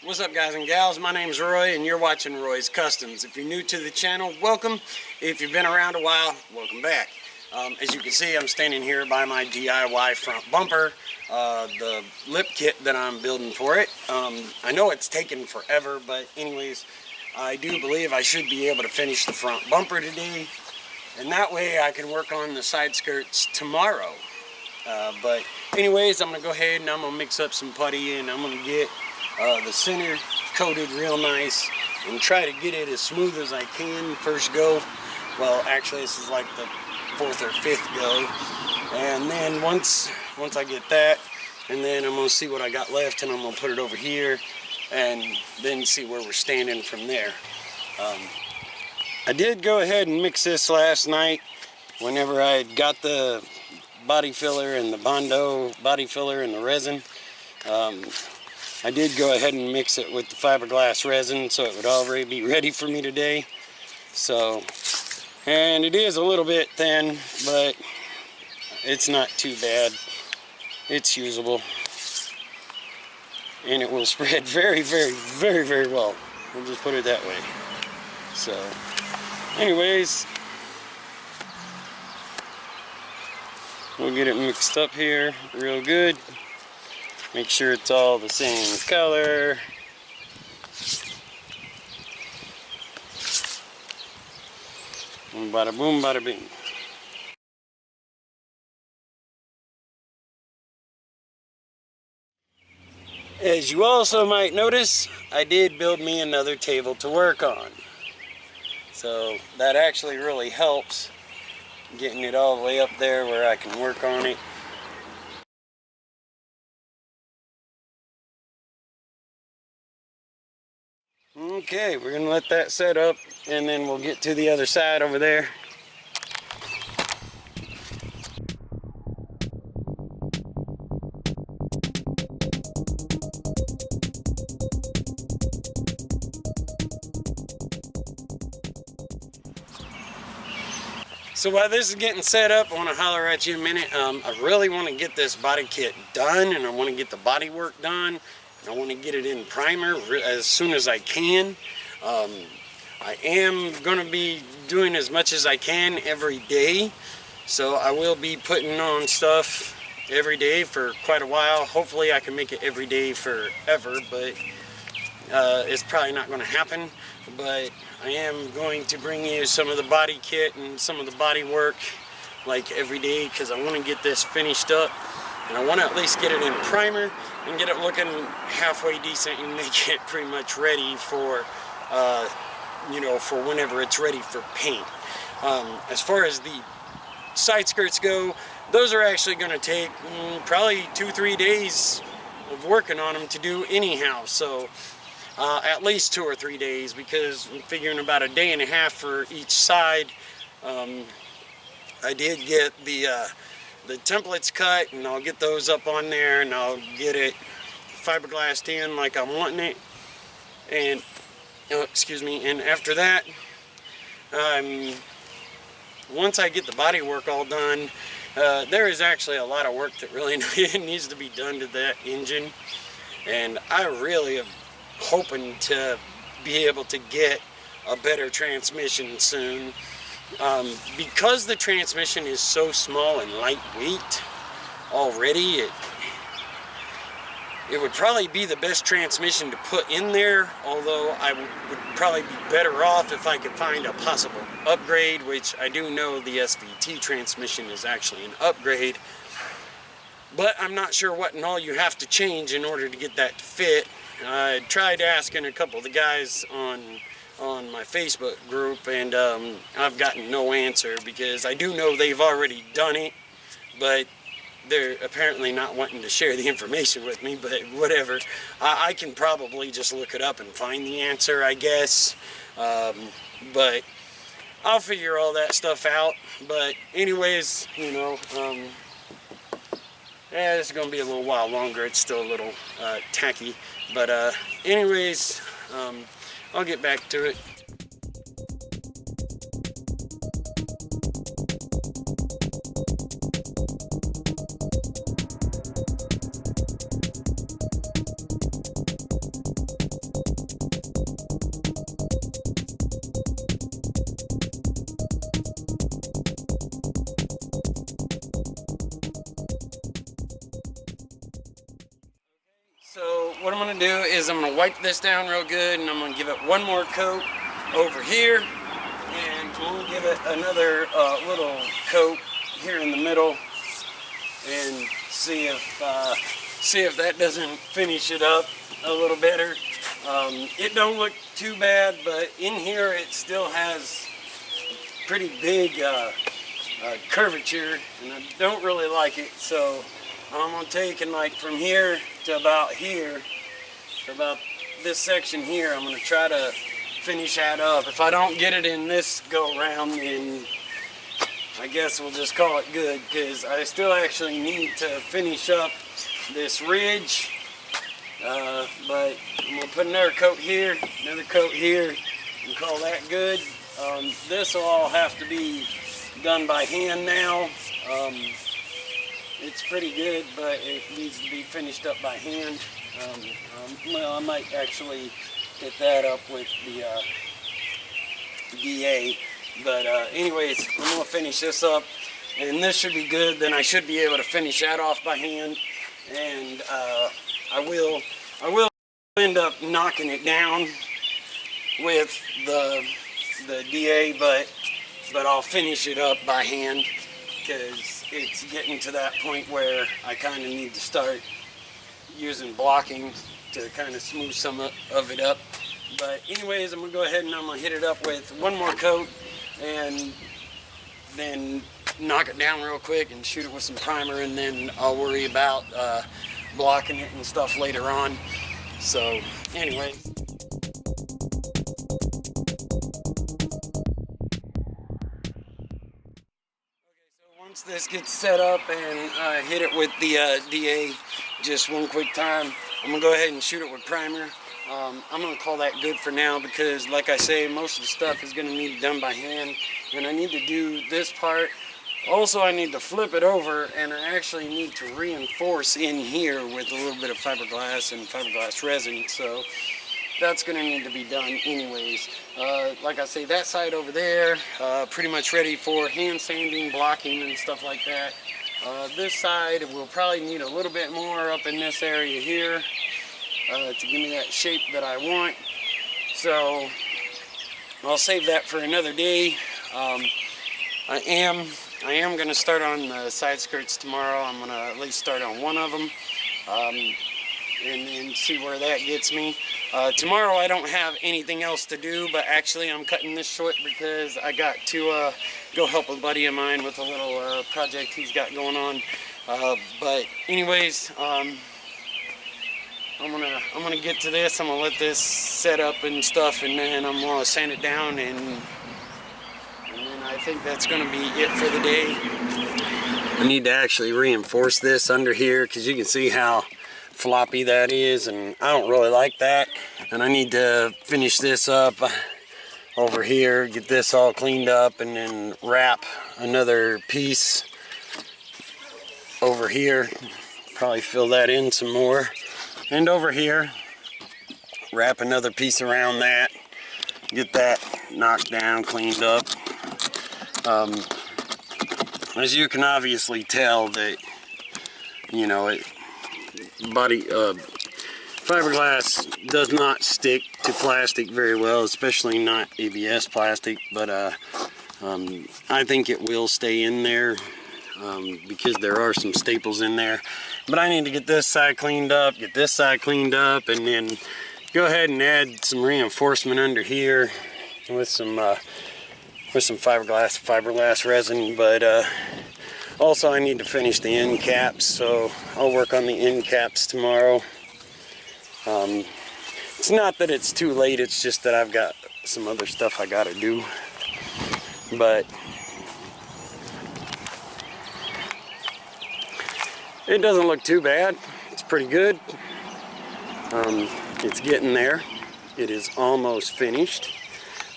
What's up, guys and gals? My name's Roy and you're watching Roy's Customs. If you're new to the channel, welcome. If you've been around a while, welcome back. As you can see, I'm standing here by my DIY front bumper, the lip kit that I'm building for it. I know it's taken forever, but anyways, I do believe I should be able to finish the front bumper today, and that way I can work on the side skirts tomorrow. But anyways, I'm gonna go ahead and I'm gonna mix up some putty, and I'm gonna get the center coated real nice and try to get it as smooth as I can first go. Well, actually this is like the 4th or 5th go, and then once I get that, and then I'm gonna see what I got left, and I'm gonna put it over here and then see where we're standing from there. I did go ahead and mix this last night whenever I got the body filler and the Bondo body filler and the resin. I did go ahead and mix it with the fiberglass resin so it would already be ready for me today. So, and it is a little bit thin, but it's not too bad. It's usable, and it will spread very, very, very, very well. We'll just put it that way. So, anyways, we'll get it mixed up here real good. Make sure it's all the same color. And bada boom, bada bing. As you also might notice, I did build me another table to work on. So that actually really helps, getting it all the way up there where I can work on it. Okay, we're gonna let that set up, and then we'll get to the other side over there. So while this is getting set up, I want to holler at you a minute. I really want to get this body kit done, and I want to get the body work done. I want to get it in primer as soon as I can. I am going to be doing as much as I can every day, so I will be putting on stuff every day for quite a while. Hopefully I can make it every day forever, but it's probably not going to happen. But I am going to bring you some of the body kit and some of the body work like every day, because I want to get this finished up, and I want to at least get it in primer and get it looking halfway decent and make it pretty much ready for, you know, for whenever it's ready for paint. As far as the side skirts go, those are actually going to take probably 2-3 days of working on them to do anyhow. So at least 2 or 3 days, because I'm figuring about a day and a half for each side. I did get the templates cut, and I'll get those up on there, and I'll get it fiberglassed in like I'm wanting it. And excuse me, and after that, once I get the body work all done, there is actually a lot of work that really needs to be done to that engine, and I really am hoping to be able to get a better transmission soon. Because the transmission is so small and lightweight already, it would probably be the best transmission to put in there, although I would probably be better off if I could find a possible upgrade, which I do know the SVT transmission is actually an upgrade, but I'm not sure what and all you have to change in order to get that to fit. I tried asking a couple of the guys on my Facebook group, and I've gotten no answer, because I do know they've already done it, but they're apparently not wanting to share the information with me. But whatever, I can probably just look it up and find the answer, I guess. But I'll figure all that stuff out. But anyways, you know, yeah, it's gonna be a little while longer. It's still a little tacky, but anyways, I'll get back to it. what I'm gonna do is I'm gonna wipe this down real good, and I'm gonna give it one more coat over here, and I'm gonna give it another little coat here in the middle, and see if that doesn't finish it up a little better. It don't look too bad, but in here it still has pretty big curvature, and I don't really like it. So I'm gonna take, and like from here to about here, to about this section here, I'm gonna try to finish that up. If I don't get it in this go around, then I guess we'll just call it good, because I still actually need to finish up this ridge. But I'm gonna put another coat here, another coat here, and call that good. This will all have to be done by hand now. It's pretty good, but it needs to be finished up by hand. Well, I might actually hit that up with the DA. But anyways, I'm gonna finish this up, and this should be good. Then I should be able to finish that off by hand, and I will end up knocking it down with the DA, but I'll finish it up by hand, because it's getting to that point where I kind of need to start using blocking to kind of smooth some of it up. But anyways, I'm gonna go ahead and I'm gonna hit it up with one more coat, and then knock it down real quick and shoot it with some primer, and then I'll worry about blocking it and stuff later on. So anyway, once this gets set up and hit it with the DA just one quick time, I'm gonna go ahead and shoot it with primer. I'm gonna call that good for now, because like I say, most of the stuff is gonna need done by hand, and I need to do this part. Also, I need to flip it over, and I actually need to reinforce in here with a little bit of fiberglass and fiberglass resin, so that's gonna need to be done anyways. Like I say, that side over there, pretty much ready for hand sanding, blocking, and stuff like that. This side will probably need a little bit more up in this area here to give me that shape that I want. So I'll save that for another day. I am going to start on the side skirts tomorrow. I'm going to at least start on one of them, and then see where that gets me. Tomorrow I don't have anything else to do, but actually I'm cutting this short because I got to go help a buddy of mine with a little project he's got going on. But anyways, I'm gonna get to this. I'm gonna let this set up and stuff, and then I'm gonna sand it down, and then I think that's gonna be it for the day. I need to actually reinforce this under here, because you can see how floppy that is, and I don't really like that. And I need to finish this up over here, get this all cleaned up, and then wrap another piece over here. Probably fill that in some more. And over here, wrap another piece around that, get that knocked down, cleaned up. As you can obviously tell, that, you know, fiberglass does not stick to plastic very well, especially not ABS plastic, but I think it will stay in there, because there are some staples in there. But I need to get this side cleaned up, get this side cleaned up, and then go ahead and add some reinforcement under here with some fiberglass resin. But also I need to finish the end caps, so I'll work on the end caps tomorrow. It's not that it's too late, it's just that I've got some other stuff I gotta do. But it doesn't look too bad. It's pretty good. It's getting there. It is almost finished.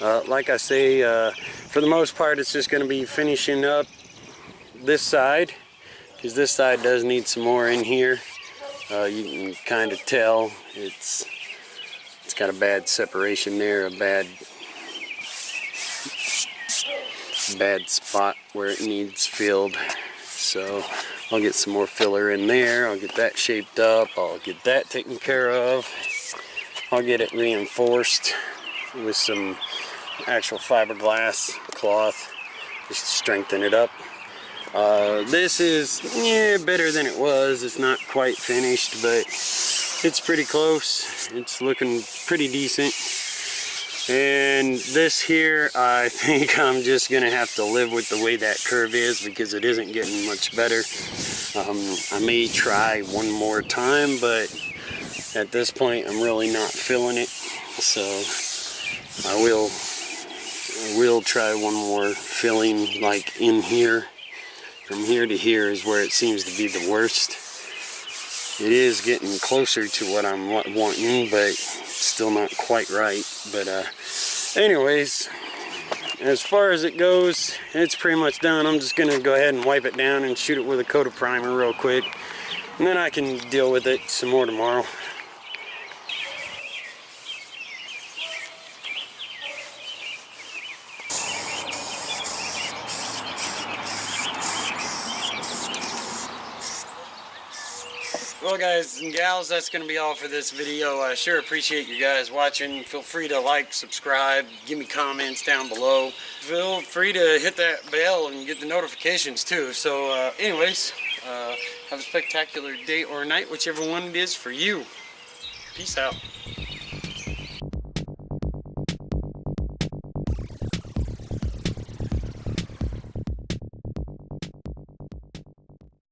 Like I say, for the most part, it's just going to be finishing up this side, because this side does need some more in here. You can kind of tell it's got a bad separation there, a bad spot where it needs filled. So I'll get some more filler in there. I'll get that shaped up. I'll get that taken care of. I'll get it reinforced with some actual fiberglass cloth just to strengthen it up. This is better than it was. It's not quite finished, but it's pretty close. It's looking pretty decent. And this here, I think I'm just gonna have to live with the way that curve is because it isn't getting much better. I may try one more time, but at this point I'm really not feeling it. So I will try one more filling, like in here. From here to here is where it seems to be the worst. It is getting closer to what I'm wanting, but still not quite right. But anyways, as far as it goes, it's pretty much done. I'm just gonna go ahead and wipe it down and shoot it with a coat of primer real quick, and then I can deal with it some more tomorrow. Well guys and gals, that's going to be all for this video. I sure appreciate you guys watching. Feel free to like, subscribe, give me comments down below. Feel free to hit that bell and get the notifications too. So anyways, have a spectacular day or night, whichever one it is for you. Peace out.